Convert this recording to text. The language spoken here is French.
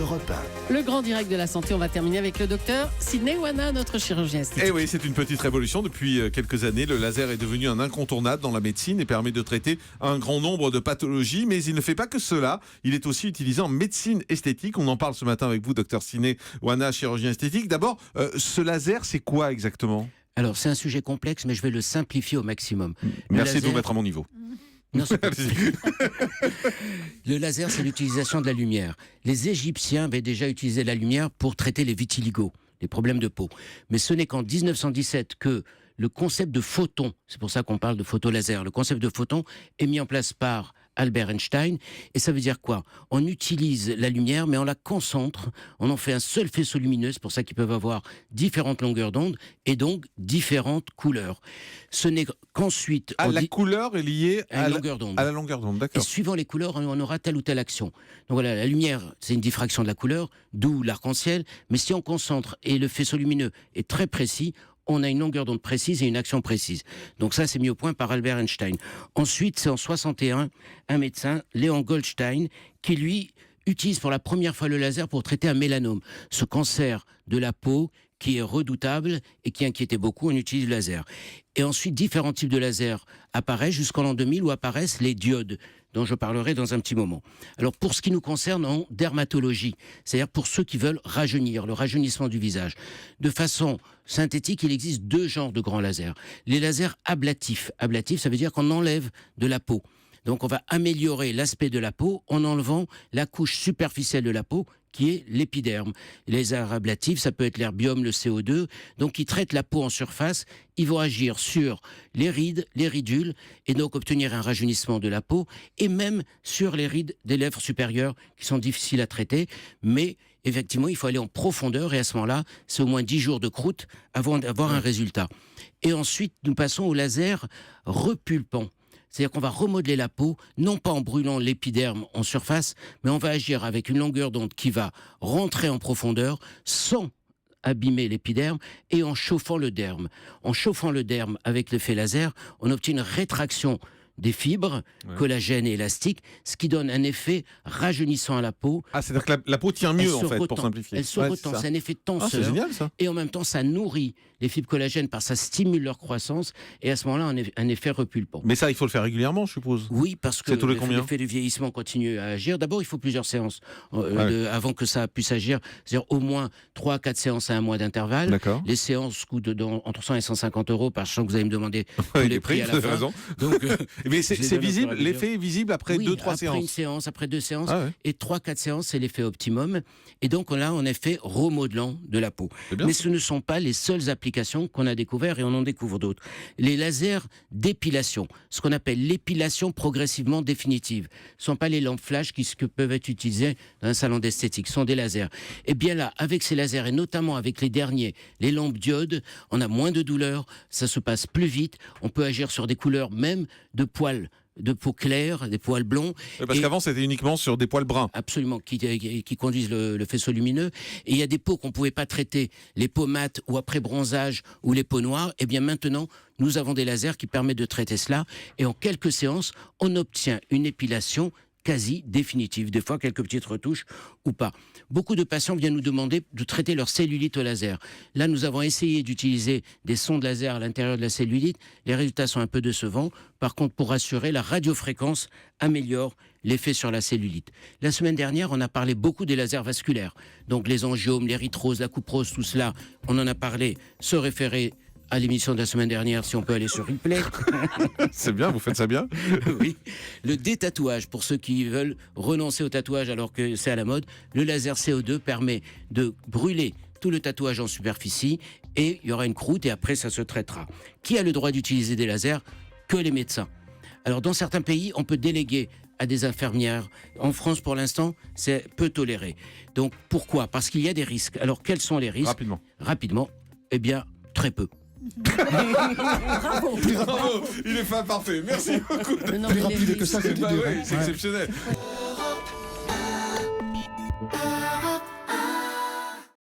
Europe 1. Le grand direct de la santé, on va terminer avec le docteur Sidney Wana, notre chirurgien esthétique. Eh oui, c'est une petite révolution. Depuis quelques années, le laser est devenu un incontournable dans la médecine et permet de traiter un grand nombre de pathologies. Mais il ne fait pas que cela. Il est aussi utilisé en médecine esthétique. On en parle ce matin avec vous, docteur Sidney Wana, chirurgien esthétique. D'abord, ce laser, c'est quoi exactement ? Alors, c'est un sujet complexe, mais je vais le simplifier au maximum. Merci de vous mettre à mon niveau. Non, c'est pas... Le laser, c'est l'utilisation de la lumière. Les Égyptiens avaient déjà utilisé la lumière pour traiter les vitiligo, les problèmes de peau. Mais ce n'est qu'en 1917 que le concept de photon, c'est pour ça qu'on parle de photolaser, le concept de photon est mis en place par Albert Einstein. Et ça veut dire quoi ? On utilise la lumière, mais on la concentre, on en fait un seul faisceau lumineux, c'est pour ça qu'ils peuvent avoir différentes longueurs d'onde et donc différentes couleurs. Ce n'est qu'ensuite... la couleur est liée à la longueur d'onde. À la longueur d'onde, Et d'accord. suivant les couleurs, on aura telle ou telle action. Donc voilà, la lumière, c'est une diffraction de la couleur, d'où l'arc-en-ciel. Mais si on concentre et le faisceau lumineux est très précis, on a une longueur d'onde précise et une action précise. Donc ça, c'est mis au point par Albert Einstein. Ensuite, c'est en 61, un médecin, Léon Goldstein, qui lui utilise pour la première fois le laser pour traiter un mélanome, ce cancer de la peau qui est redoutable et qui inquiétait beaucoup. On utilise le laser. Et ensuite, différents types de lasers apparaissent jusqu'en l'an 2000 où apparaissent les diodes, dont je parlerai dans un petit moment. Alors, pour ce qui nous concerne en dermatologie, c'est-à-dire pour ceux qui veulent rajeunir, le rajeunissement du visage, de façon synthétique, il existe deux genres de grands lasers. Les lasers ablatifs. Ablatifs, ça veut dire qu'on enlève de la peau. Donc, on va améliorer l'aspect de la peau en enlevant la couche superficielle de la peau, qui est l'épiderme. Les lasers ablatifs, ça peut être l'herbium, le CO2, donc ils traitent la peau en surface, ils vont agir sur les rides, les ridules, et donc obtenir un rajeunissement de la peau, et même sur les rides des lèvres supérieures, qui sont difficiles à traiter, mais effectivement, il faut aller en profondeur, et à ce moment-là, c'est au moins 10 jours de croûte avant d'avoir un résultat. Et ensuite, nous passons au laser repulpant. C'est-à-dire qu'on va remodeler la peau, non pas en brûlant l'épiderme en surface, mais on va agir avec une longueur d'onde qui va rentrer en profondeur sans abîmer l'épiderme et en chauffant le derme. En chauffant le derme avec l'effet laser, on obtient une rétraction des fibres, collagène et élastique, ce qui donne un effet rajeunissant à la peau. Ah, c'est-à-dire que la peau tient mieux, en fait, pour simplifier. Elle se retend, c'est un effet tenseur. Ah, c'est génial, ça. Et en même temps, ça nourrit les fibres collagènes parce que ça stimule leur croissance. Et à ce moment-là, on a un effet repulpant. Mais ça, il faut le faire régulièrement, je suppose. Oui, parce que l'effet de vieillissement continue à agir. D'abord, il faut plusieurs séances avant que ça puisse agir. C'est-à-dire au moins 3 à 4 séances à un mois d'intervalle. D'accord. Les séances coûtent entre 100 et 150 €, parce que je sens que vous allez me demander les prix à la vous fin. avez raison. Donc, mais c'est visible, l'effet est visible après 2-3 séances. Après une séance, après 2 séances, et 3-4 séances, c'est l'effet optimum. Et donc là, on a fait remodelant de la peau. Mais ce ne sont pas les seules applications qu'on a découvertes, et on en découvre d'autres. Les lasers d'épilation, ce qu'on appelle l'épilation progressivement définitive, ne sont pas les lampes flash qui peuvent être utilisées dans un salon d'esthétique, ce sont des lasers. Et bien là, avec ces lasers, et notamment avec les derniers, les lampes diodes, on a moins de douleur, ça se passe plus vite, on peut agir sur des couleurs même de poils, de peau claire, des poils blonds. Parce qu'avant, c'était uniquement sur des poils bruns. Absolument, qui conduisent le faisceau lumineux. Et il y a des peaux qu'on ne pouvait pas traiter, les peaux mates ou après bronzage ou les peaux noires. Et bien maintenant, nous avons des lasers qui permettent de traiter cela. Et en quelques séances, on obtient une épilation quasi définitive, des fois quelques petites retouches ou pas. Beaucoup de patients viennent nous demander de traiter leur cellulite au laser. Là, nous avons essayé d'utiliser des sondes laser à l'intérieur de la cellulite. Les résultats sont un peu décevants. Par contre, pour rassurer, la radiofréquence améliore l'effet sur la cellulite. La semaine dernière, on a parlé beaucoup des lasers vasculaires. Donc les angiomes, l'érythrose, la couperose, tout cela, on en a parlé, se référer à l'émission de la semaine dernière, si on peut aller sur replay. C'est bien, vous faites ça bien. Oui. Le détatouage, pour ceux qui veulent renoncer au tatouage alors que c'est à la mode, le laser CO2 permet de brûler tout le tatouage en superficie et il y aura une croûte et après ça se traitera. Qui a le droit d'utiliser des lasers ? Que les médecins. Alors dans certains pays, on peut déléguer à des infirmières. En France, pour l'instant, c'est peu toléré. Donc pourquoi ? Parce qu'il y a des risques. Alors quels sont les risques ? Rapidement. Eh bien, très peu. Bravo. Bravo, il est fin parfait. Merci beaucoup. Plus rapide que ça, c'est exceptionnel.